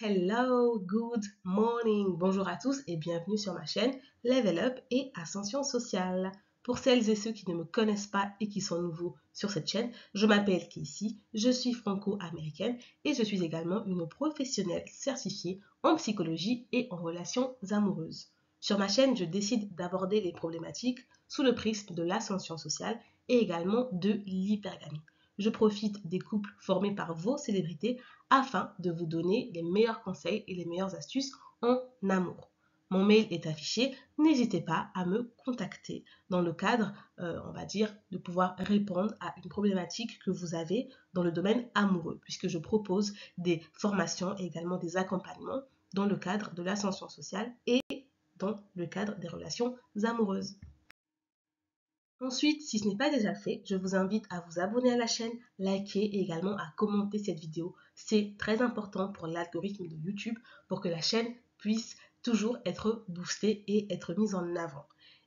Hello, good morning, bonjour à tous et bienvenue sur ma chaîne Level Up et Ascension Sociale. Pour celles et ceux qui ne me connaissent pas et qui sont nouveaux sur cette chaîne, je m'appelle Casey, je suis franco-américaine et je suis également une professionnelle certifiée en psychologie et en relations amoureuses. Sur ma chaîne, je décide d'aborder les problématiques sous le prisme de l'ascension sociale et également de l'hypergamie. Je profite des couples formés par vos célébrités afin de vous donner les meilleurs conseils et les meilleures astuces en amour. Mon mail est affiché, n'hésitez pas à me contacter dans le cadre, on va dire, de pouvoir répondre à une problématique que vous avez dans le domaine amoureux, puisque je propose des formations et également des accompagnements dans le cadre de l'ascension sociale et dans le cadre des relations amoureuses. Ensuite, si ce n'est pas déjà fait, je vous invite à vous abonner à la chaîne, liker et également à commenter cette vidéo. C'est très important pour l'algorithme de YouTube pour que la chaîne puisse toujours être boostée et être mise en avant.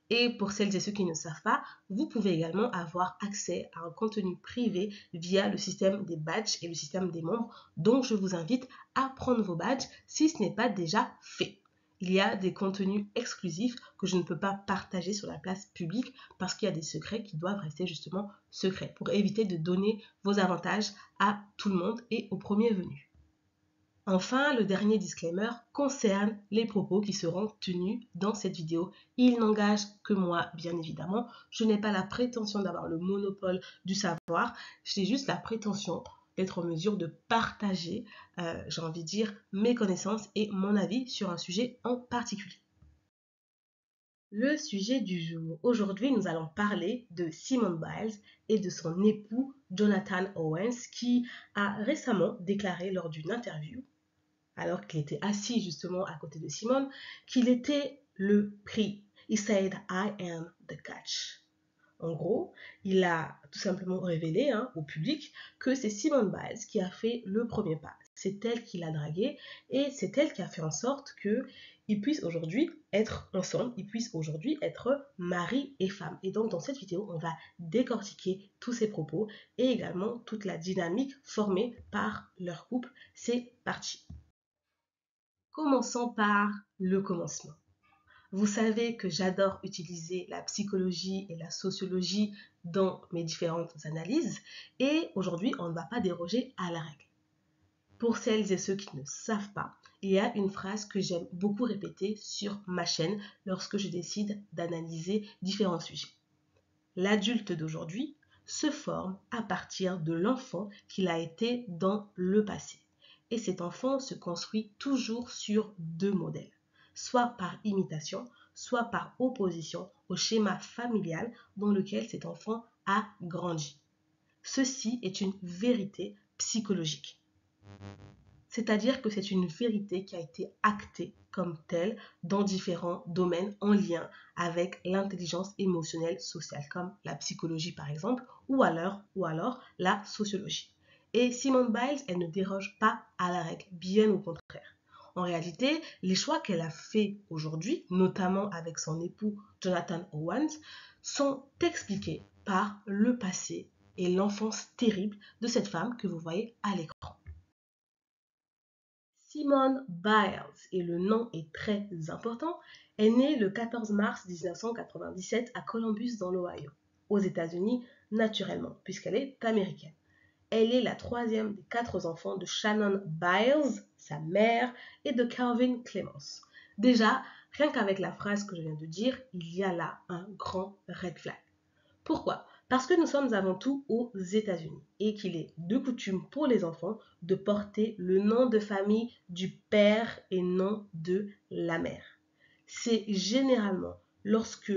Et pour celles et ceux qui ne savent pas, vous pouvez également avoir accès à un contenu privé via le système des badges et le système des membres. Donc, je vous invite à prendre vos badges si ce n'est pas déjà fait. Il y a des contenus exclusifs que je ne peux pas partager sur la place publique parce qu'il y a des secrets qui doivent rester justement secrets pour éviter de donner vos avantages à tout le monde et au premier venu. Enfin, le dernier disclaimer concerne les propos qui seront tenus dans cette vidéo. Il n'engage que moi, bien évidemment. Je n'ai pas la prétention d'avoir le monopole du savoir. J'ai juste la prétention d'être en mesure de partager, j'ai envie de dire, mes connaissances et mon avis sur un sujet en particulier. Le sujet du jour. Aujourd'hui, nous allons parler de Simone Biles et de son époux Jonathan Owens qui a récemment déclaré lors d'une interview, alors qu'il était assis justement à côté de Simone, qu'il était le prix. He said, I am the catch. En gros, il a tout simplement révélé au public que c'est Simone Biles qui a fait le premier pas. C'est elle qui l'a dragué et c'est elle qui a fait en sorte qu'ils puissent aujourd'hui être ensemble, ils puissent aujourd'hui être mari et femme. Et donc dans cette vidéo, on va décortiquer tous ces propos et également toute la dynamique formée par leur couple. C'est parti. Commençons par le commencement. Vous savez que j'adore utiliser la psychologie et la sociologie dans mes différentes analyses et aujourd'hui, on ne va pas déroger à la règle. Pour celles et ceux qui ne savent pas, il y a une phrase que j'aime beaucoup répéter sur ma chaîne lorsque je décide d'analyser différents sujets. L'adulte d'aujourd'hui se forme à partir de l'enfant qu'il a été dans le passé. Et cet enfant se construit toujours sur deux modèles, soit par imitation, soit par opposition au schéma familial dans lequel cet enfant a grandi. Ceci est une vérité psychologique. C'est-à-dire que c'est une vérité qui a été actée comme telle dans différents domaines en lien avec l'intelligence émotionnelle sociale, comme la psychologie par exemple, ou alors la sociologie. Et Simone Biles, elle ne déroge pas à la règle, bien au contraire. En réalité, les choix qu'elle a faits aujourd'hui, notamment avec son époux Jonathan Owens, sont expliqués par le passé et l'enfance terrible de cette femme que vous voyez à l'écran. Simone Biles, et le nom est très important, est née le 14 mars 1997 à Columbus dans l'Ohio, aux États-Unis naturellement, puisqu'elle est américaine. Elle est la troisième des 4 enfants de Shannon Biles, sa mère, et de Calvin Clemens. Déjà, rien qu'avec la phrase que je viens de dire, il y a là un grand red flag. Pourquoi? Parce que nous sommes avant tout aux États-Unis et qu'il est de coutume pour les enfants de porter le nom de famille du père et non de la mère. C'est généralement lorsque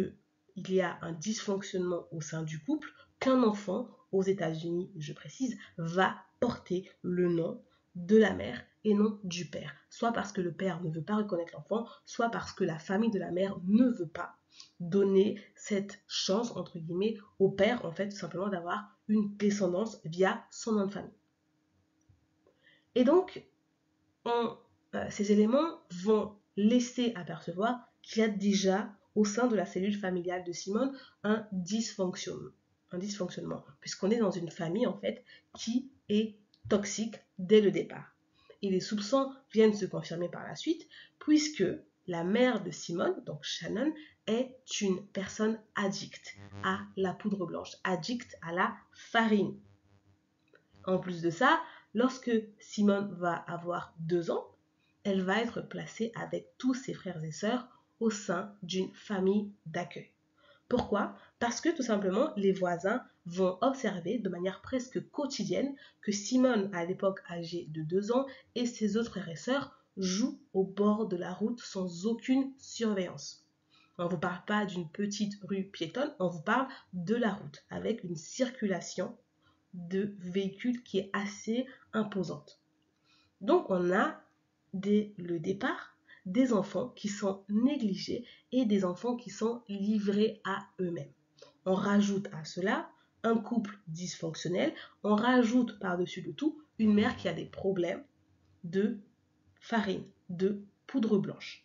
il y a un dysfonctionnement au sein du couple qu'un enfant, aux États-Unis, je précise, va porter le nom de la mère et non du père. Soit parce que le père ne veut pas reconnaître l'enfant, soit parce que la famille de la mère ne veut pas donner cette chance, entre guillemets, au père, en fait, tout simplement d'avoir une descendance via son nom de famille. Et donc, ces éléments vont laisser apercevoir qu'il y a déjà, au sein de la cellule familiale de Simone, un dysfonctionnement, puisqu'on est dans une famille, en fait, qui est toxique dès le départ. et les soupçons viennent se confirmer par la suite, puisque la mère de Simone, donc Shannon, est une personne addicte à la poudre blanche, addicte à la farine. En plus de ça, lorsque Simone va avoir 2 ans, elle va être placée avec tous ses frères et sœurs au sein d'une famille d'accueil. Pourquoi? Parce que tout simplement, les voisins vont observer de manière presque quotidienne que Simone, à l'époque âgée de 2 ans, et ses autres frères et sœurs jouent au bord de la route sans aucune surveillance. On ne vous parle pas d'une petite rue piétonne, on vous parle de la route avec une circulation de véhicules qui est assez imposante. Donc on a dès le départ des enfants qui sont négligés et des enfants qui sont livrés à eux-mêmes. On rajoute à cela un couple dysfonctionnel, on rajoute par-dessus le tout une mère qui a des problèmes de farine, de poudre blanche.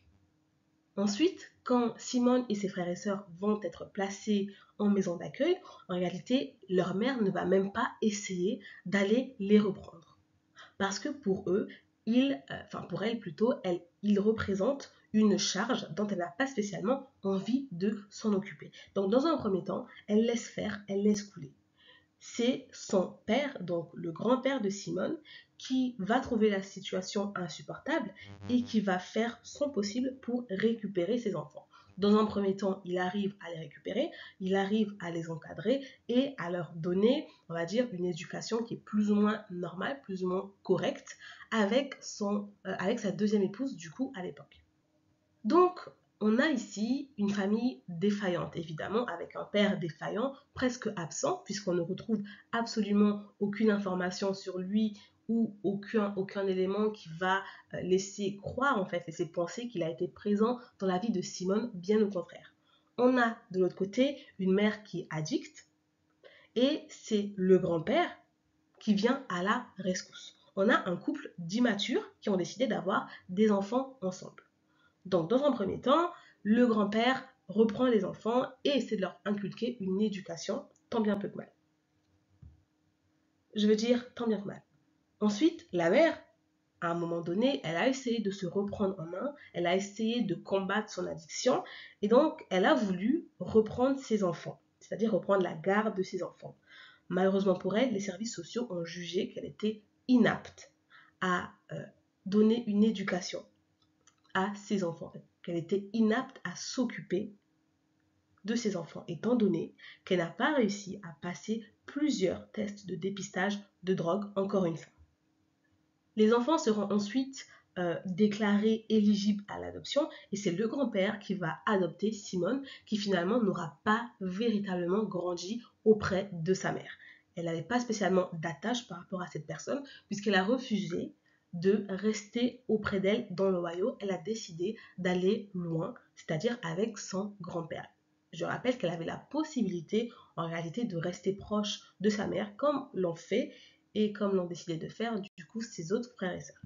Ensuite, quand Simone et ses frères et sœurs vont être placés en maison d'accueil, en réalité, leur mère ne va même pas essayer d'aller les reprendre. Parce que pour eux, pour elle plutôt, ils représentent une charge dont elle n'a pas spécialement envie de s'en occuper. Donc dans un premier temps, elle laisse faire, elle laisse couler. C'est son père, donc le grand-père de Simone, qui va trouver la situation insupportable et qui va faire son possible pour récupérer ses enfants. Dans un premier temps, il arrive à les récupérer, il arrive à les encadrer et à leur donner, on va dire, une éducation qui est plus ou moins normale, plus ou moins correcte, avec sa deuxième épouse, du coup, à l'époque. Donc, on a ici une famille défaillante, évidemment, avec un père défaillant, presque absent, puisqu'on ne retrouve absolument aucune information sur lui ou aucun élément qui va laisser croire, en fait, laisser penser qu'il a été présent dans la vie de Simone, bien au contraire. On a, de l'autre côté, une mère qui est addicte, et c'est le grand-père qui vient à la rescousse. On a un couple d'immatures qui ont décidé d'avoir des enfants ensemble. Donc, dans un premier temps, le grand-père reprend les enfants et essaie de leur inculquer une éducation, tant bien peu que mal. Je veux dire, tant bien que mal. Ensuite, la mère, à un moment donné, elle a essayé de se reprendre en main, elle a essayé de combattre son addiction, et donc elle a voulu reprendre ses enfants, c'est-à-dire reprendre la garde de ses enfants. Malheureusement pour elle, les services sociaux ont jugé qu'elle était inapte à donner une éducation à ses enfants, qu'elle était inapte à s'occuper de ses enfants, étant donné qu'elle n'a pas réussi à passer plusieurs tests de dépistage de drogue, encore une fois. Les enfants seront ensuite déclarés éligibles à l'adoption et c'est le grand-père qui va adopter Simone, qui finalement n'aura pas véritablement grandi auprès de sa mère. Elle n'avait pas spécialement d'attache par rapport à cette personne puisqu'elle a refusé de rester auprès d'elle dans l'Ohio. Elle a décidé d'aller loin, c'est-à-dire avec son grand-père. Je rappelle qu'elle avait la possibilité en réalité de rester proche de sa mère comme l'ont fait et comme l'ont décidé de faire du coup ses autres frères et sœurs.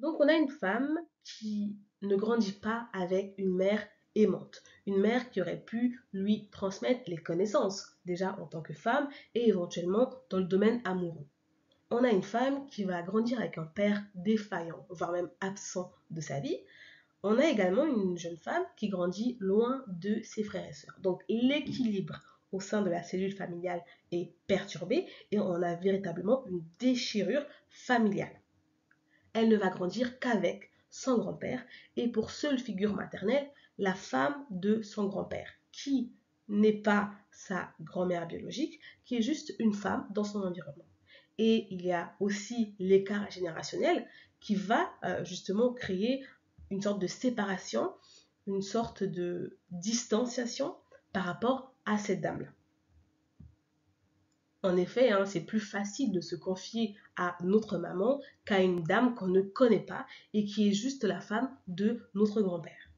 Donc on a une femme qui ne grandit pas avec une mère aimante, une mère qui aurait pu lui transmettre les connaissances déjà en tant que femme et éventuellement dans le domaine amoureux. On a une femme qui va grandir avec un père défaillant, voire même absent de sa vie. On a également une jeune femme qui grandit loin de ses frères et sœurs. Donc l'équilibre au sein de la cellule familiale est perturbé et on a véritablement une déchirure familiale. Elle ne va grandir qu'avec son grand-père et pour seule figure maternelle, la femme de son grand-père, qui n'est pas sa grand-mère biologique, qui est juste une femme dans son environnement. Et il y a aussi l'écart générationnel qui va justement créer une sorte de séparation, une sorte de distanciation par rapport à cette dame-là. En effet, c'est plus facile de se confier à notre maman qu'à une dame qu'on ne connaît pas et qui est juste la femme de notre grand-père.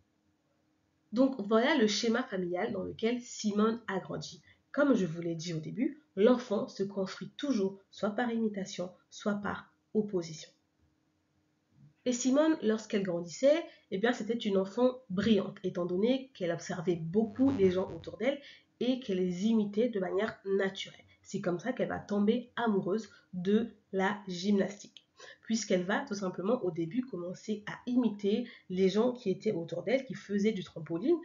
Donc voilà le schéma familial dans lequel Simone a grandi. Comme je vous l'ai dit au début, l'enfant se construit toujours soit par imitation, soit par opposition. Et Simone, lorsqu'elle grandissait, c'était une enfant brillante, étant donné qu'elle observait beaucoup les gens autour d'elle et qu'elle les imitait de manière naturelle. C'est comme ça qu'elle va tomber amoureuse de la gymnastique. puisqu'elle va tout simplement au début commencer à imiter les gens qui étaient autour d'elle, qui faisaient du trampoline.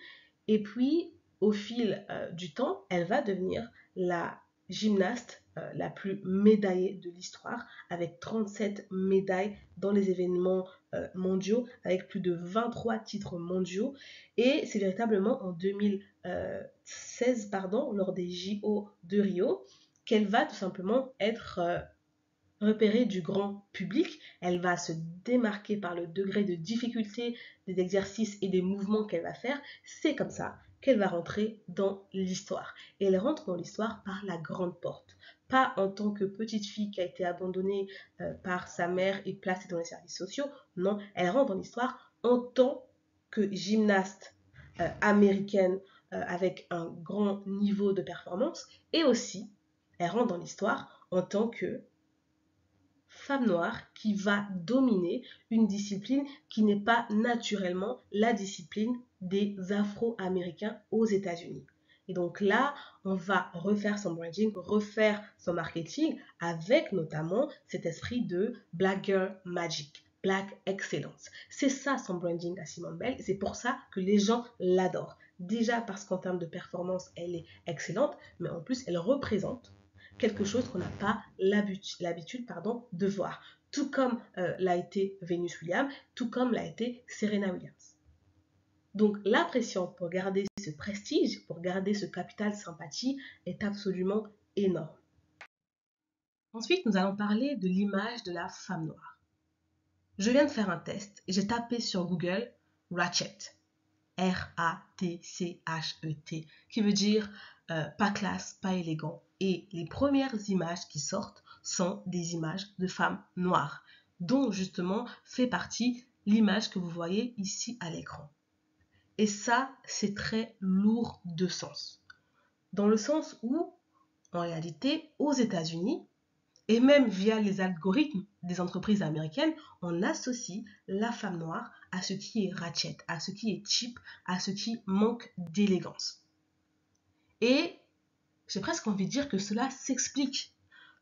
Et puis, au fil du temps, elle va devenir la gymnaste la plus médaillée de l'histoire, avec 37 médailles dans les événements mondiaux, avec plus de 23 titres mondiaux. Et c'est véritablement en 2016, lors des JO de Rio, qu'elle va tout simplement être repérée du grand public. Elle va se démarquer par le degré de difficulté des exercices et des mouvements qu'elle va faire. C'est comme ça qu'elle va rentrer dans l'histoire. Et elle rentre dans l'histoire par la grande porte. Pas en tant que petite fille qui a été abandonnée par sa mère et placée dans les services sociaux. Non, elle rentre dans l'histoire en tant que gymnaste américaine avec un grand niveau de performance. Et aussi, elle rentre dans l'histoire en tant que femme noire qui va dominer une discipline qui n'est pas naturellement la discipline des Afro-Américains aux États-Unis. Et donc là, on va refaire son branding, refaire son marketing avec notamment cet esprit de Black Girl Magic, Black Excellence. C'est ça son branding à Simone Veil, et c'est pour ça que les gens l'adorent. Déjà parce qu'en termes de performance, elle est excellente, mais en plus, elle représente quelque chose qu'on n'a pas l'habitude de voir. Tout comme l'a été Venus Williams, tout comme l'a été Serena Williams. Donc la pression pour garder ce prestige, pour garder ce capital sympathie est absolument énorme. Ensuite, nous allons parler de l'image de la femme noire. Je viens de faire un test et j'ai tapé sur Google Ratchet. R-A-T-C-H-E-T, qui veut dire pas classe, pas élégant. Et les premières images qui sortent sont des images de femmes noires, dont justement fait partie l'image que vous voyez ici à l'écran. Et ça, c'est très lourd de sens. Dans le sens où, en réalité, aux États-Unis, et même via les algorithmes des entreprises américaines, on associe la femme noire à ce qui est ratchet, à ce qui est cheap, à ce qui manque d'élégance. Et j'ai presque envie de dire que cela s'explique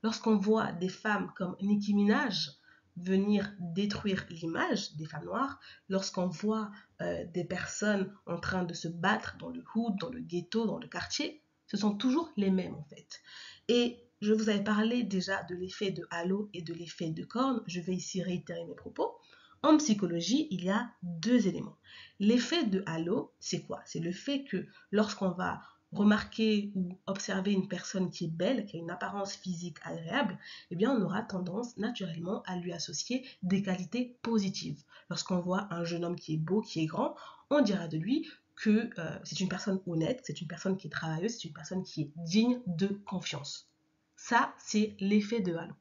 lorsqu'on voit des femmes comme Nicki Minaj venir détruire l'image des femmes noires, lorsqu'on voit des personnes en train de se battre dans le hood, dans le ghetto, dans le quartier, ce sont toujours les mêmes en fait. Et je vous avais parlé déjà de l'effet de halo et de l'effet de corne. Je vais ici réitérer mes propos. En psychologie, il y a deux éléments. L'effet de halo, c'est quoi? C'est le fait que lorsqu'on va remarquer ou observer une personne qui est belle, qui a une apparence physique agréable, eh bien on aura tendance naturellement à lui associer des qualités positives. Lorsqu'on voit un jeune homme qui est beau, qui est grand, on dira de lui que c'est une personne honnête, c'est une personne qui est travailleuse, c'est une personne qui est digne de confiance. Ça, c'est l'effet de halo.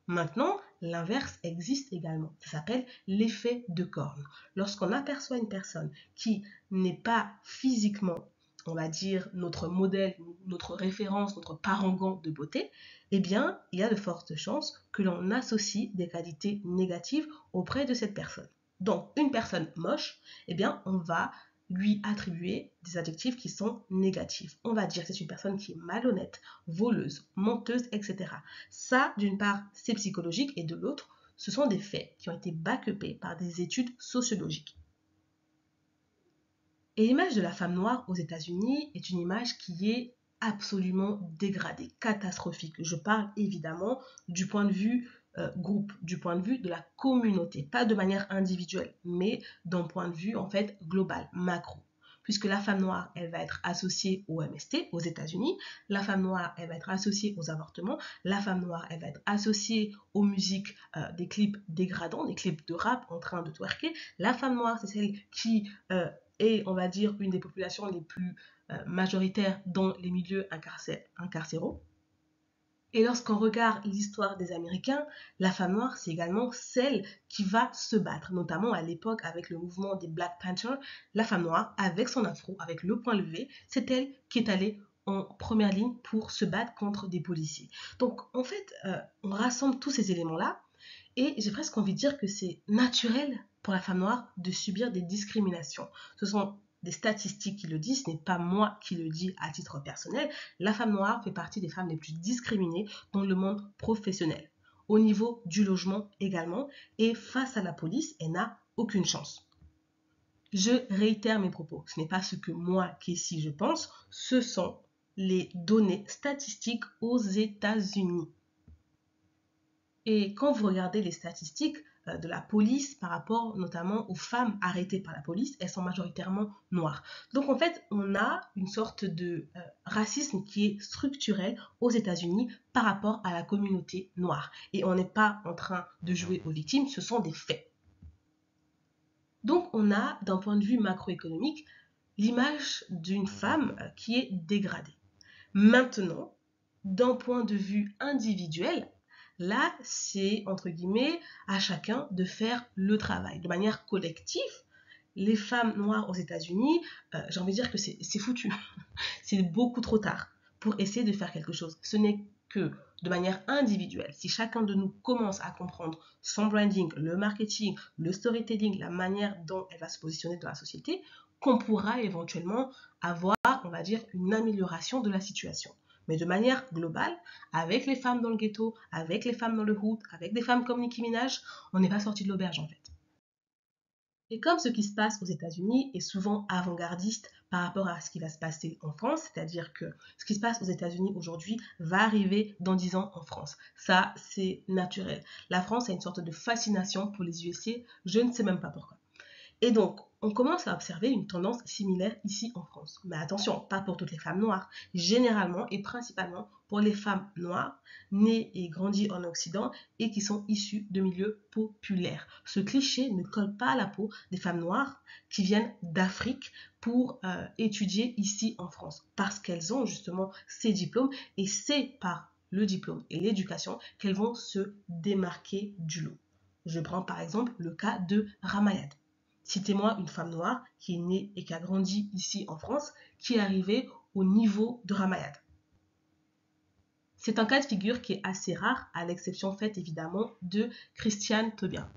Maintenant, l'inverse existe également. Ça s'appelle l'effet de corne. Lorsqu'on aperçoit une personne qui n'est pas physiquement, on va dire, notre modèle, notre référence, notre parangon de beauté, eh bien, il y a de fortes chances que l'on associe des qualités négatives auprès de cette personne. Donc, une personne moche, eh bien, on va lui attribuer des adjectifs qui sont négatifs. On va dire que c'est une personne qui est malhonnête, voleuse, menteuse, etc. Ça, d'une part, c'est psychologique et de l'autre, ce sont des faits qui ont été back-upés par des études sociologiques. Et l'image de la femme noire aux États-Unis est une image qui est absolument dégradée, catastrophique. Je parle évidemment du point de vue groupe, du point de vue de la communauté, pas de manière individuelle, mais d'un point de vue en fait global, macro. Puisque la femme noire, elle va être associée au MST, aux États-Unis. La femme noire, elle va être associée aux avortements. La femme noire, elle va être associée aux musiques, des clips dégradants, des clips de rap en train de twerker. La femme noire, c'est celle qui est, on va dire, une des populations les plus majoritaires dans les milieux incarcéraux. Et lorsqu'on regarde l'histoire des Américains, la femme noire, c'est également celle qui va se battre, notamment à l'époque avec le mouvement des Black Panthers. La femme noire, avec son afro, avec le point levé, c'est elle qui est allée en première ligne pour se battre contre des policiers. Donc, en fait, on rassemble tous ces éléments-là et j'ai presque envie de dire que c'est naturel pour la femme noire de subir des discriminations. Ce sont des statistiques qui le disent, ce n'est pas moi qui le dis à titre personnel. La femme noire fait partie des femmes les plus discriminées dans le monde professionnel. au niveau du logement également, et face à la police, elle n'a aucune chance. Je réitère mes propos, ce n'est pas ce que moi, Kessie, je pense, ce sont les données statistiques aux États-Unis. Et quand vous regardez les statistiques de la police par rapport notamment aux femmes arrêtées par la police, elles sont majoritairement noires. Donc en fait, on a une sorte de racisme qui est structurel aux États-Unis par rapport à la communauté noire. Et on n'est pas en train de jouer aux victimes, ce sont des faits. Donc on a, d'un point de vue macroéconomique, l'image d'une femme qui est dégradée. Maintenant, d'un point de vue individuel, là, c'est, entre guillemets, à chacun de faire le travail. De manière collective, les femmes noires aux États-Unis, j'ai envie de dire que c'est foutu. C'est beaucoup trop tard pour essayer de faire quelque chose. Ce n'est que de manière individuelle, si chacun de nous commence à comprendre son branding, le marketing, le storytelling, la manière dont elle va se positionner dans la société, qu'on pourra éventuellement avoir, on va dire, une amélioration de la situation. Mais de manière globale, avec les femmes dans le ghetto, avec les femmes dans le hood, avec des femmes comme Nicki Minaj, on n'est pas sorti de l'auberge en fait. Et comme ce qui se passe aux États-Unis est souvent avant-gardiste par rapport à ce qui va se passer en France, c'est-à-dire que ce qui se passe aux États-Unis aujourd'hui va arriver dans 10 ans en France. Ça, c'est naturel. La France a une sorte de fascination pour les USA, je ne sais même pas pourquoi. Et donc, on commence à observer une tendance similaire ici en France. Mais attention, pas pour toutes les femmes noires. Généralement et principalement pour les femmes noires nées et grandies en Occident et qui sont issues de milieux populaires. Ce cliché ne colle pas à la peau des femmes noires qui viennent d'Afrique pour étudier ici en France. Parce qu'elles ont justement ces diplômes et c'est par le diplôme et l'éducation qu'elles vont se démarquer du lot. Je prends par exemple le cas de Ramayad. Citez-moi une femme noire qui est née et qui a grandi ici en France, qui est arrivée au niveau de Ramayad. C'est un cas de figure qui est assez rare, à l'exception faite évidemment de Christiane Taubira.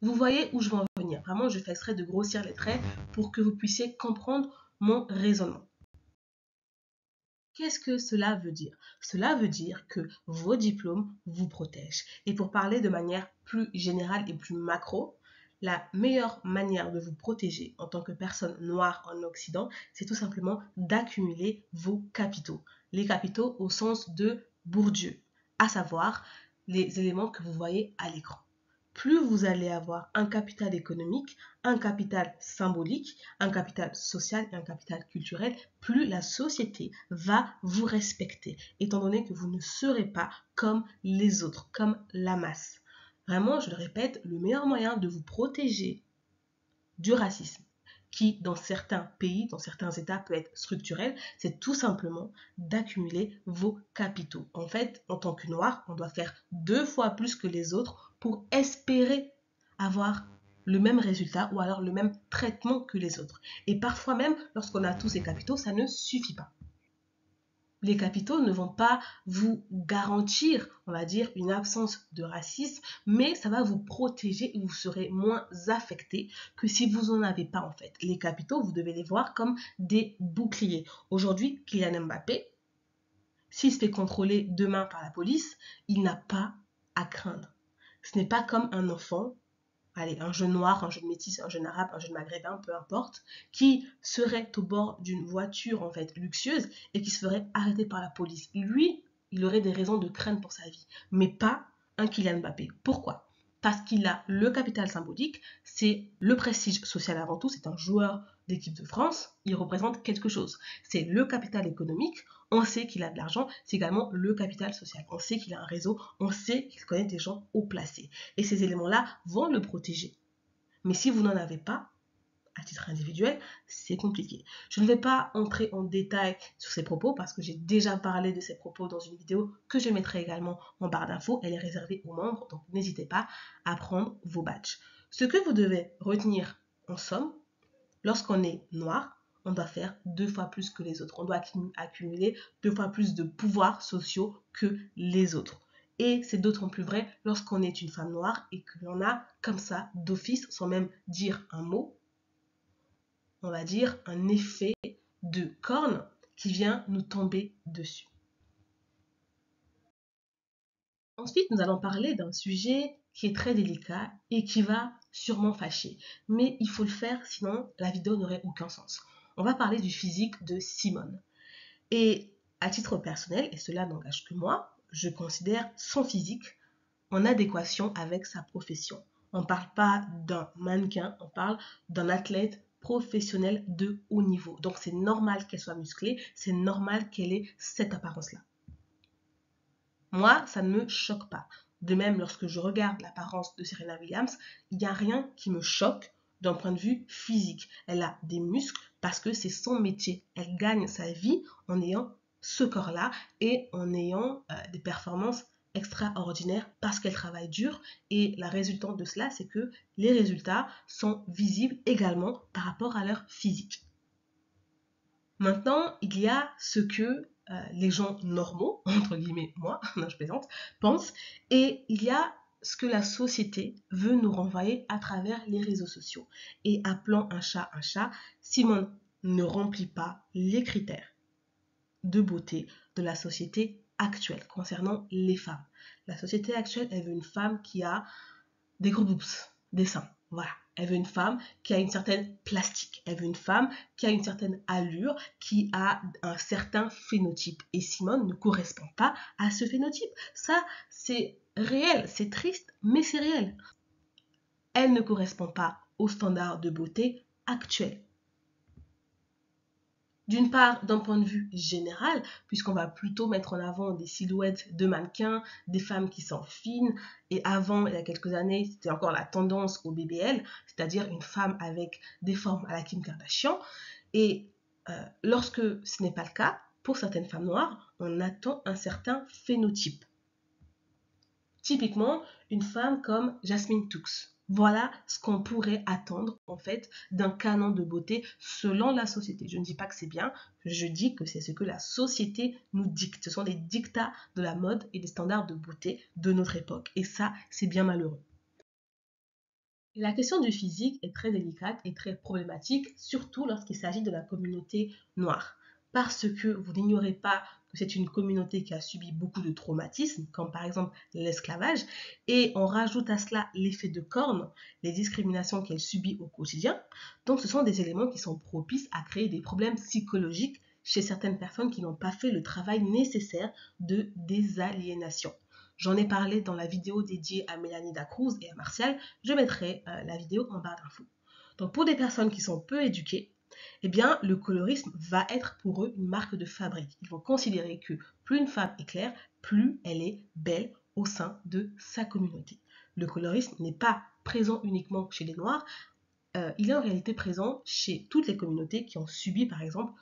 Vous voyez où je veux en venir. Vraiment, je fais exprès de grossir les traits pour que vous puissiez comprendre mon raisonnement. Qu'est-ce que cela veut dire? Cela veut dire que vos diplômes vous protègent. Et pour parler de manière plus générale et plus macro, la meilleure manière de vous protéger en tant que personne noire en Occident, c'est tout simplement d'accumuler vos capitaux. Les capitaux au sens de Bourdieu, à savoir les éléments que vous voyez à l'écran. Plus vous allez avoir un capital économique, un capital symbolique, un capital social et un capital culturel, plus la société va vous respecter, étant donné que vous ne serez pas comme les autres, comme la masse. Vraiment, je le répète, le meilleur moyen de vous protéger du racisme, qui dans certains pays, dans certains États peut être structurel, c'est tout simplement d'accumuler vos capitaux. En fait, en tant que noir, on doit faire 2 fois plus que les autres pour espérer avoir le même résultat ou alors le même traitement que les autres. Et parfois même, lorsqu'on a tous ces capitaux, ça ne suffit pas. Les capitaux ne vont pas vous garantir, on va dire, une absence de racisme, mais ça va vous protéger et vous serez moins affecté que si vous n'en avez pas en fait. Les capitaux, vous devez les voir comme des boucliers. Aujourd'hui, Kylian Mbappé, s'il se fait contrôler demain par la police, il n'a pas à craindre. Ce n'est pas comme un enfant, allez, un jeune noir, un jeune métis, un jeune arabe, un jeune maghrébin, peu importe, qui serait au bord d'une voiture en fait luxueuse et qui se ferait arrêter par la police. Lui, il aurait des raisons de crainte pour sa vie, mais pas un Kylian Mbappé. Pourquoi? Parce qu'il a le capital symbolique, c'est le prestige social avant tout, c'est un joueur d'équipe de France, il représente quelque chose. C'est le capital économique, on sait qu'il a de l'argent, c'est également le capital social. On sait qu'il a un réseau, on sait qu'il connaît des gens haut placés. Et ces éléments-là vont le protéger. Mais si vous n'en avez pas, à titre individuel, c'est compliqué. Je ne vais pas entrer en détail sur ces propos parce que j'ai déjà parlé de ces propos dans une vidéo que je mettrai également en barre d'infos. Elle est réservée aux membres, donc n'hésitez pas à prendre vos badges. Ce que vous devez retenir en somme, lorsqu'on est noir, on doit faire 2 fois plus que les autres. On doit accumuler 2 fois plus de pouvoirs sociaux que les autres. Et c'est d'autant plus vrai lorsqu'on est une femme noire et que l'on a comme ça d'office, sans même dire un mot, on va dire un effet de corne qui vient nous tomber dessus. Ensuite, nous allons parler d'un sujet qui est très délicat et qui va sûrement fâcher. Mais il faut le faire, sinon la vidéo n'aurait aucun sens. On va parler du physique de Simone. Et à titre personnel, et cela n'engage que moi, je considère son physique en adéquation avec sa profession. On ne parle pas d'un mannequin, on parle d'un athlète professionnel de haut niveau. Donc c'est normal qu'elle soit musclée, c'est normal qu'elle ait cette apparence-là. Moi, ça ne me choque pas. De même, lorsque je regarde l'apparence de Serena Williams, il n'y a rien qui me choque d'un point de vue physique. Elle a des muscles parce que c'est son métier. Elle gagne sa vie en ayant ce corps-là et en ayant des performances extraordinaires parce qu'elle travaille dur. Et la résultante de cela, c'est que les résultats sont visibles également par rapport à leur physique. Maintenant, il y a ce que les gens normaux, entre guillemets moi, non je plaisante, pensent, et il y a ce que la société veut nous renvoyer à travers les réseaux sociaux. Et appelant un chat, Simone ne remplit pas les critères de beauté de la société actuelle concernant les femmes. La société actuelle, elle veut une femme qui a des gros boobs, des seins. Voilà. Elle veut une femme qui a une certaine plastique. Elle veut une femme qui a une certaine allure, qui a un certain phénotype. Et Simone ne correspond pas à ce phénotype. Ça, c'est réel, c'est triste, mais c'est réel. Elle ne correspond pas aux standards de beauté actuels. D'une part, d'un point de vue général, puisqu'on va plutôt mettre en avant des silhouettes de mannequins, des femmes qui sont fines, et avant, il y a quelques années, c'était encore la tendance au BBL, c'est-à-dire une femme avec des formes à la Kim Kardashian. Et lorsque ce n'est pas le cas, pour certaines femmes noires, on attend un certain phénotype. Typiquement, une femme comme Jasmine Toux. Voilà ce qu'on pourrait attendre en fait d'un canon de beauté selon la société. Je ne dis pas que c'est bien, je dis que c'est ce que la société nous dicte. Ce sont des dictats de la mode et des standards de beauté de notre époque. Et ça, c'est bien malheureux. Et la question du physique est très délicate et très problématique, surtout lorsqu'il s'agit de la communauté noire. Parce que vous n'ignorez pas que c'est une communauté qui a subi beaucoup de traumatismes, comme par exemple l'esclavage, et on rajoute à cela l'effet de corne, les discriminations qu'elle subit au quotidien. Donc ce sont des éléments qui sont propices à créer des problèmes psychologiques chez certaines personnes qui n'ont pas fait le travail nécessaire de désaliénation. J'en ai parlé dans la vidéo dédiée à Mélanie Dacruz et à Martial. Je mettrai la vidéo en barre d'infos. Donc pour des personnes qui sont peu éduquées, eh bien le colorisme va être pour eux une marque de fabrique. Ils vont considérer que plus une femme est claire, plus elle est belle au sein de sa communauté. Le colorisme n'est pas présent uniquement chez les Noirs, il est en réalité présent chez toutes les communautés qui ont subi par exemple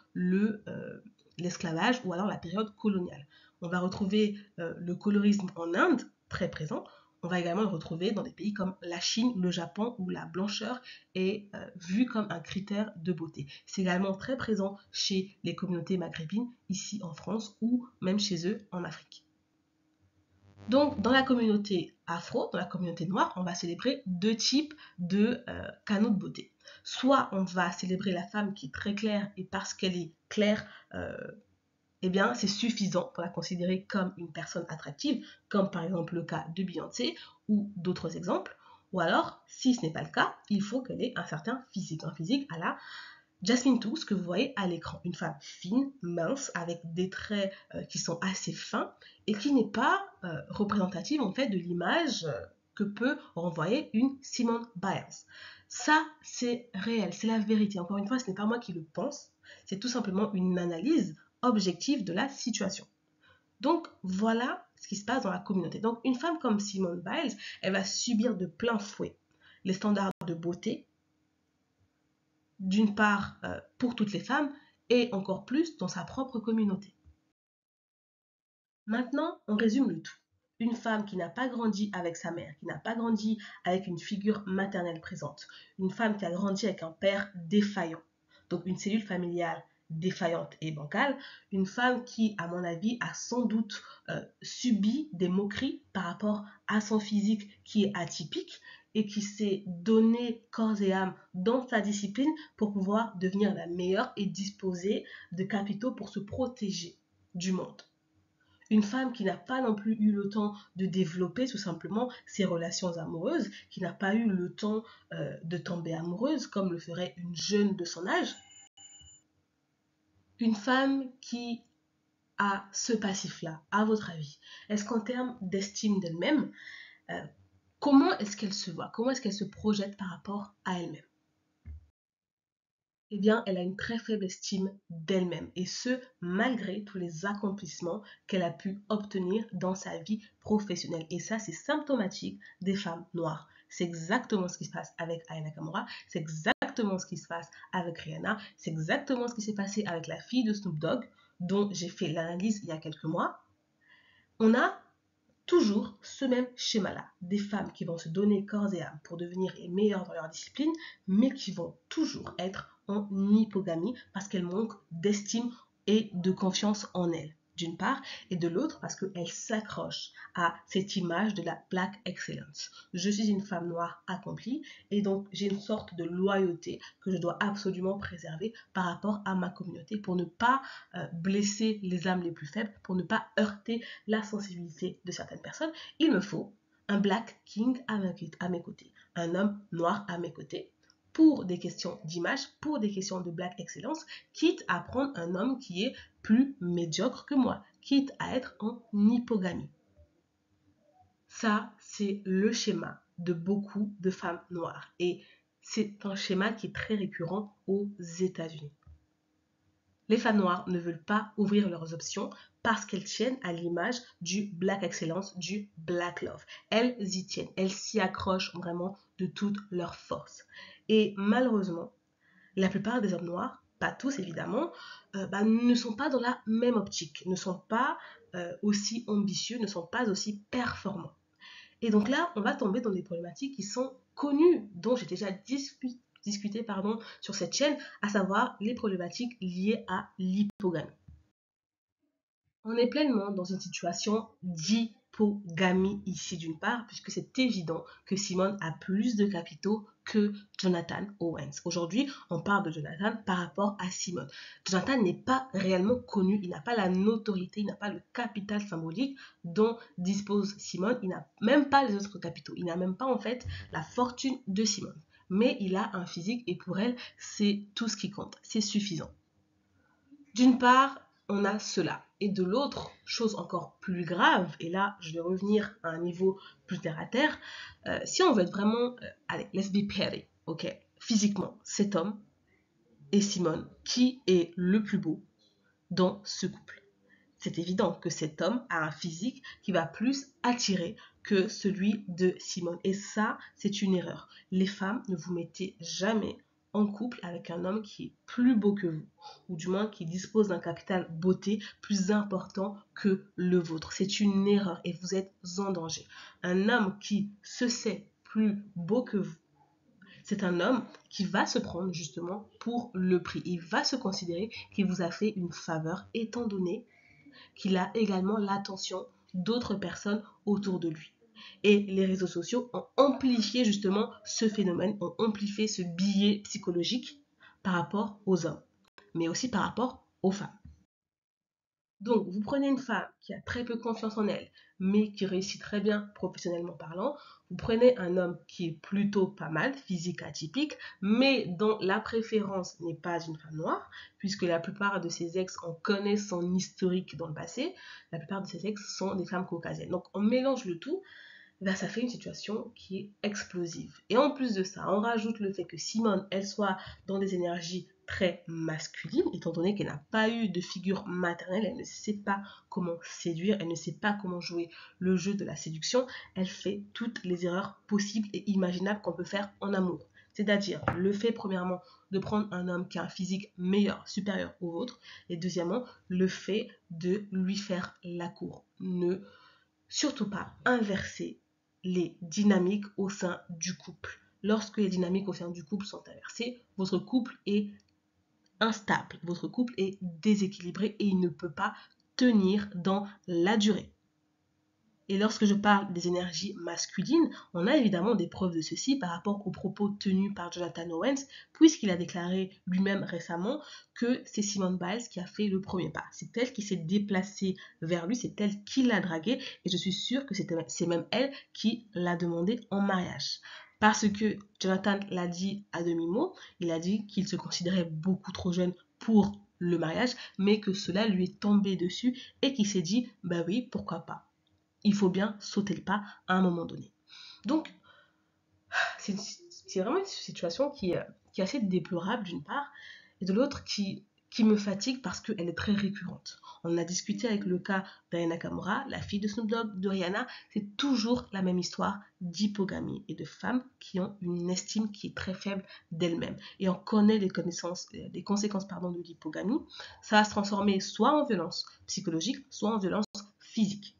l'esclavage ou alors la période coloniale. On va retrouver le colorisme en Inde, très présent. On va également le retrouver dans des pays comme la Chine, le Japon, où la blancheur est vue comme un critère de beauté. C'est également très présent chez les communautés maghrébines, ici en France, ou même chez eux en Afrique. Donc, dans la communauté afro, dans la communauté noire, on va célébrer deux types de canaux de beauté. Soit on va célébrer la femme qui est très claire et parce qu'elle est claire, eh bien, c'est suffisant pour la considérer comme une personne attractive, comme par exemple le cas de Beyoncé ou d'autres exemples. Ou alors, si ce n'est pas le cas, il faut qu'elle ait un certain physique, un physique à la Jasmine Toux, que vous voyez à l'écran, une femme fine, mince, avec des traits qui sont assez fins et qui n'est pas représentative en fait de l'image que peut renvoyer une Simone Biles. Ça, c'est réel, c'est la vérité. Encore une fois, ce n'est pas moi qui le pense, c'est tout simplement une analyse objective de la situation. Donc voilà ce qui se passe dans la communauté. Donc une femme comme Simone Biles, elle va subir de plein fouet les standards de beauté, d'une part pour toutes les femmes et encore plus dans sa propre communauté. Maintenant, on résume le tout. Une femme qui n'a pas grandi avec sa mère, qui n'a pas grandi avec une figure maternelle présente, une femme qui a grandi avec un père défaillant, donc une cellule familiale défaillante et bancale, une femme qui, à mon avis, a sans doute subi des moqueries par rapport à son physique qui est atypique et qui s'est donné corps et âme dans sa discipline pour pouvoir devenir la meilleure et disposer de capitaux pour se protéger du monde. Une femme qui n'a pas non plus eu le temps de développer tout simplement ses relations amoureuses, qui n'a pas eu le temps de tomber amoureuse comme le ferait une jeune de son âge. Une femme qui a ce passif-là, à votre avis, est-ce qu'en termes d'estime d'elle-même, comment est-ce qu'elle se voit? Comment est-ce qu'elle se projette par rapport à elle-même? Eh bien, elle a une très faible estime d'elle-même, et ce, malgré tous les accomplissements qu'elle a pu obtenir dans sa vie professionnelle. Et ça, c'est symptomatique des femmes noires. C'est exactement ce qui se passe avec Aya Nakamura, c'est exactement ce qui se passe avec Rihanna, c'est exactement ce qui s'est passé avec la fille de Snoop Dogg, dont j'ai fait l'analyse il y a quelques mois. On a toujours ce même schéma-là. Des femmes qui vont se donner corps et âme pour devenir les meilleures dans leur discipline, mais qui vont toujours être en hypogamie parce qu'elles manquent d'estime et de confiance en elles, d'une part, et de l'autre parce qu'elles s'accrochent à cette image de la Black Excellence. Je suis une femme noire accomplie et donc j'ai une sorte de loyauté que je dois absolument préserver par rapport à ma communauté pour ne pas blesser les âmes les plus faibles, pour ne pas heurter la sensibilité de certaines personnes. Il me faut un Black King à mes côtés, un homme noir à mes côtés, pour des questions d'image, pour des questions de Black Excellence, quitte à prendre un homme qui est plus médiocre que moi, quitte à être en hypogamie. Ça, c'est le schéma de beaucoup de femmes noires. Et c'est un schéma qui est très récurrent aux États-Unis. Les femmes noires ne veulent pas ouvrir leurs options parce qu'elles tiennent à l'image du Black Excellence, du Black Love. Elles y tiennent, elles s'y accrochent vraiment de toute leur force. Et malheureusement, la plupart des hommes noirs, pas tous évidemment, ne sont pas dans la même optique, ne sont pas aussi ambitieux, ne sont pas aussi performants. Et donc là, on va tomber dans des problématiques qui sont connues, dont j'ai déjà discuté sur cette chaîne, à savoir les problématiques liées à l'hypogamie. On est pleinement dans une situation d'hypogamie ici d'une part, puisque c'est évident que Simone a plus de capitaux que Jonathan Owens. Aujourd'hui, on parle de Jonathan par rapport à Simone. Jonathan n'est pas réellement connu, il n'a pas la notoriété, il n'a pas le capital symbolique dont dispose Simone, il n'a même pas les autres capitaux, il n'a même pas en fait la fortune de Simone. Mais il a un physique et pour elle, c'est tout ce qui compte, c'est suffisant. D'une part, on a cela. Et de l'autre, chose encore plus grave, et là, je vais revenir à un niveau plus terre à terre, si on veut être vraiment, allez, let's be petty, ok, physiquement, cet homme et Simone, qui est le plus beau dans ce couple? C'est évident que cet homme a un physique qui va plus attirer que celui de Simone. Et ça, c'est une erreur. Les femmes, ne vous mettez jamais en couple avec un homme qui est plus beau que vous, ou du moins qui dispose d'un capital beauté plus important que le vôtre. C'est une erreur et vous êtes en danger. Un homme qui se sait plus beau que vous, c'est un homme qui va se prendre justement pour le prix. Il va se considérer qu'il vous a fait une faveur étant donné qu'il a également l'attention d'autres personnes autour de lui. Et les réseaux sociaux ont amplifié justement ce phénomène, ont amplifié ce biais psychologique par rapport aux hommes, mais aussi par rapport aux femmes. Donc, vous prenez une femme qui a très peu confiance en elle, mais qui réussit très bien professionnellement parlant. Vous prenez un homme qui est plutôt pas mal, physique atypique, mais dont la préférence n'est pas une femme noire, puisque la plupart de ses ex, on connaît son historique dans le passé. La plupart de ses ex sont des femmes caucasiennes. Donc, on mélange le tout. Ben, ça fait une situation qui est explosive. Et en plus de ça, on rajoute le fait que Simone, elle soit dans des énergies très masculines, étant donné qu'elle n'a pas eu de figure maternelle, elle ne sait pas comment séduire, elle ne sait pas comment jouer le jeu de la séduction, elle fait toutes les erreurs possibles et imaginables qu'on peut faire en amour. C'est-à-dire le fait, premièrement, de prendre un homme qui a un physique meilleur, supérieur au vôtre, et deuxièmement, le fait de lui faire la cour. Ne surtout pas inverser les dynamiques au sein du couple. Lorsque les dynamiques au sein du couple sont inversées, votre couple est instable, votre couple est déséquilibré et il ne peut pas tenir dans la durée. Et lorsque je parle des énergies masculines, on a évidemment des preuves de ceci par rapport aux propos tenus par Jonathan Owens, puisqu'il a déclaré lui-même récemment que c'est Simone Biles qui a fait le premier pas. C'est elle qui s'est déplacée vers lui, c'est elle qui l'a dragué, et je suis sûre que c'est même elle qui l'a demandé en mariage. Parce que Jonathan l'a dit à demi-mot, il a dit qu'il se considérait beaucoup trop jeune pour le mariage, mais que cela lui est tombé dessus et qu'il s'est dit, bah oui, pourquoi pas. Il faut bien sauter le pas à un moment donné. Donc, c'est vraiment une situation qui est assez déplorable d'une part, et de l'autre qui me fatigue parce qu'elle est très récurrente. On a discuté avec le cas d'Aya Nakamura, la fille de Snoop Dogg, de Rihanna, c'est toujours la même histoire d'hypogamie et de femmes qui ont une estime qui est très faible d'elles-mêmes. Et on connaît les conséquences de l'hypogamie. Ça va se transformer soit en violence psychologique, soit en violence physique.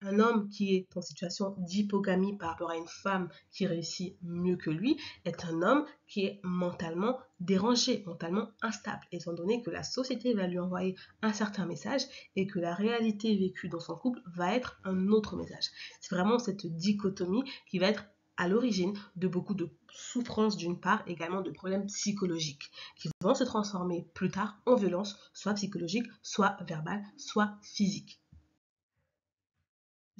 Un homme qui est en situation d'hypogamie par rapport à une femme qui réussit mieux que lui est un homme qui est mentalement dérangé, mentalement instable, étant donné que la société va lui envoyer un certain message et que la réalité vécue dans son couple va être un autre message. C'est vraiment cette dichotomie qui va être à l'origine de beaucoup de souffrances d'une part, également de problèmes psychologiques, qui vont se transformer plus tard en violence, soit psychologique, soit verbale, soit physique.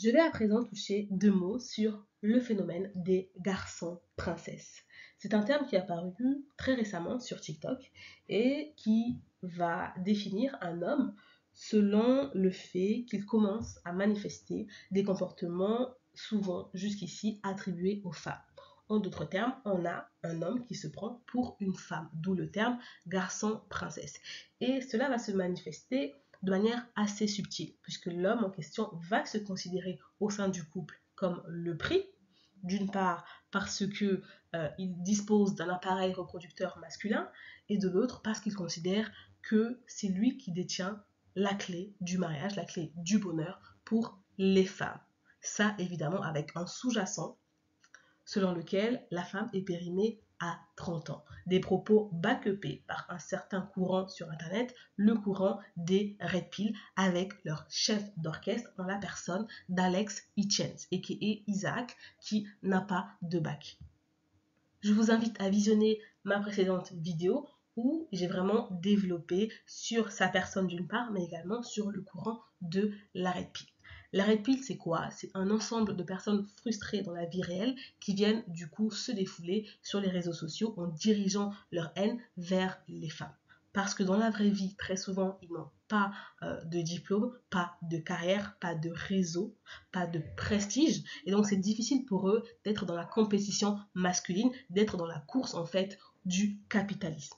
Je vais à présent toucher deux mots sur le phénomène des garçons princesses. C'est un terme qui est apparu très récemment sur TikTok et qui va définir un homme selon le fait qu'il commence à manifester des comportements souvent jusqu'ici attribués aux femmes. En d'autres termes, on a un homme qui se prend pour une femme, d'où le terme garçon princesse. Et cela va se manifester de manière assez subtile, puisque l'homme en question va se considérer au sein du couple comme le prix, d'une part parce que il dispose d'un appareil reproducteur masculin, et de l'autre parce qu'il considère que c'est lui qui détient la clé du mariage, la clé du bonheur pour les femmes. Ça, évidemment, avec un sous-jacent selon lequel la femme est périmée à 30 ans. Des propos backupés par un certain courant sur Internet, le courant des Red Pill, avec leur chef d'orchestre en la personne d'Alex Hitchens, a.k.a. Isaac, qui n'a pas de bac. Je vous invite à visionner ma précédente vidéo où j'ai vraiment développé sur sa personne d'une part, mais également sur le courant de la Red Pill. La Red Pill, c'est quoi? C'est un ensemble de personnes frustrées dans la vie réelle qui viennent du coup se défouler sur les réseaux sociaux en dirigeant leur haine vers les femmes. Parce que dans la vraie vie, très souvent, ils n'ont pas de diplôme, pas de carrière, pas de réseau, pas de prestige. Et donc, c'est difficile pour eux d'être dans la compétition masculine, d'être dans la course, en fait, du capitalisme.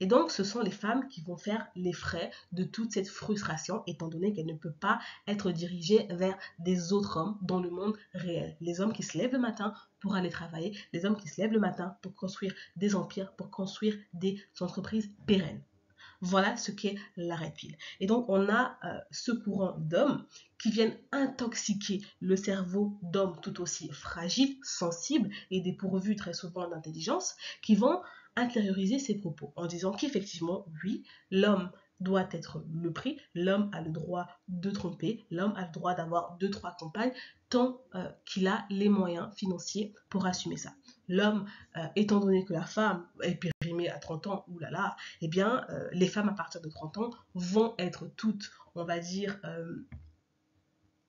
Et donc, ce sont les femmes qui vont faire les frais de toute cette frustration, étant donné qu'elles ne peuvent pas être dirigées vers des autres hommes dans le monde réel. Les hommes qui se lèvent le matin pour aller travailler, les hommes qui se lèvent le matin pour construire des empires, pour construire des entreprises pérennes. Voilà ce qu'est la Red Pill. Et donc, on a ce courant d'hommes qui viennent intoxiquer le cerveau d'hommes tout aussi fragiles, sensibles et dépourvus très souvent d'intelligence, qui vont intérioriser ces propos en disant qu'effectivement, oui, l'homme doit être le prix, l'homme a le droit de tromper, l'homme a le droit d'avoir 2-3 compagnes tant qu'il a les moyens financiers pour assumer ça. L'homme, étant donné que la femme est périmée à 30 ans, oulala, eh bien, les femmes à partir de 30 ans vont être toutes, on va dire,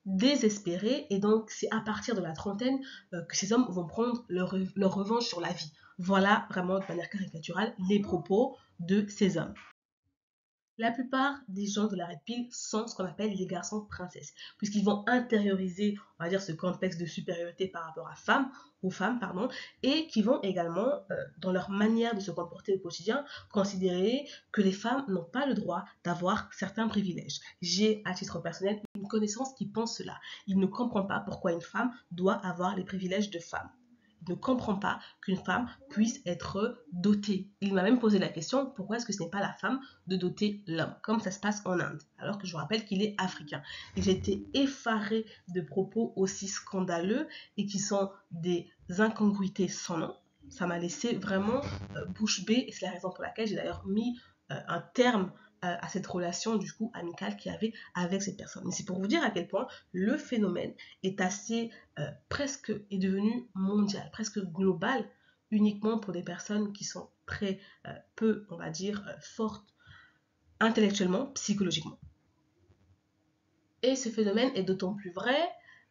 désespérées. Et donc, c'est à partir de la trentaine que ces hommes vont prendre leur revanche sur la vie. Voilà vraiment de manière caricaturale les propos de ces hommes. La plupart des gens de la Red Pill sont ce qu'on appelle les garçons princesses, puisqu'ils vont intérioriser, on va dire, ce complexe de supériorité par rapport aux femmes, et qui vont également, dans leur manière de se comporter au quotidien, considérer que les femmes n'ont pas le droit d'avoir certains privilèges. J'ai, à titre personnel, une connaissance qui pense cela. Il ne comprend pas pourquoi une femme doit avoir les privilèges de femme. Il ne comprend pas qu'une femme puisse être dotée. Il m'a même posé la question, pourquoi est-ce que ce n'est pas la femme de doter l'homme, comme ça se passe en Inde, alors que je vous rappelle qu'il est africain. Et j'ai été effarée de propos aussi scandaleux et qui sont des incongruités sans nom. Ça m'a laissé vraiment bouche bée et c'est la raison pour laquelle j'ai d'ailleurs mis un terme à cette relation du coup amicale qu'il y avait avec cette personne. Mais c'est pour vous dire à quel point le phénomène est assez est devenu mondial, presque global, uniquement pour des personnes qui sont très peu, on va dire, fortes intellectuellement, psychologiquement. Et ce phénomène est d'autant plus vrai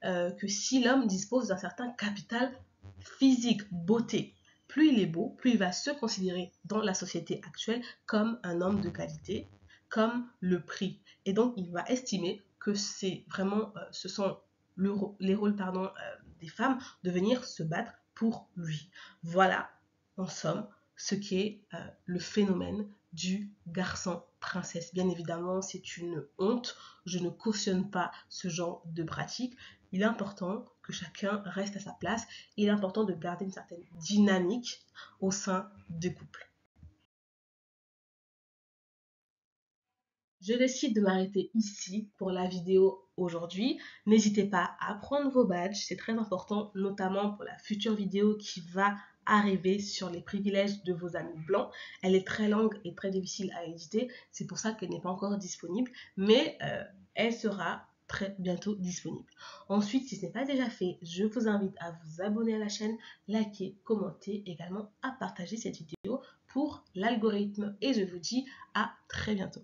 que si l'homme dispose d'un certain capital physique, beauté, plus il est beau, plus il va se considérer dans la société actuelle comme un homme de qualité, comme le prix. Et donc, il va estimer que c'est vraiment, ce sont les rôles des femmes de venir se battre pour lui. Voilà, en somme, ce qu'est le phénomène du garçon princesse. Bien évidemment, c'est une honte. Je ne cautionne pas ce genre de pratique. Il est important que chacun reste à sa place. Il est important de garder une certaine dynamique au sein des couples. Je décide de m'arrêter ici pour la vidéo aujourd'hui. N'hésitez pas à prendre vos badges, c'est très important, notamment pour la future vidéo qui va arriver sur les privilèges de vos amis blancs. Elle est très longue et très difficile à éditer, c'est pour ça qu'elle n'est pas encore disponible, mais elle sera très bientôt disponible. Ensuite, si ce n'est pas déjà fait, je vous invite à vous abonner à la chaîne, liker, commenter, également à partager cette vidéo pour l'algorithme. Et je vous dis à très bientôt.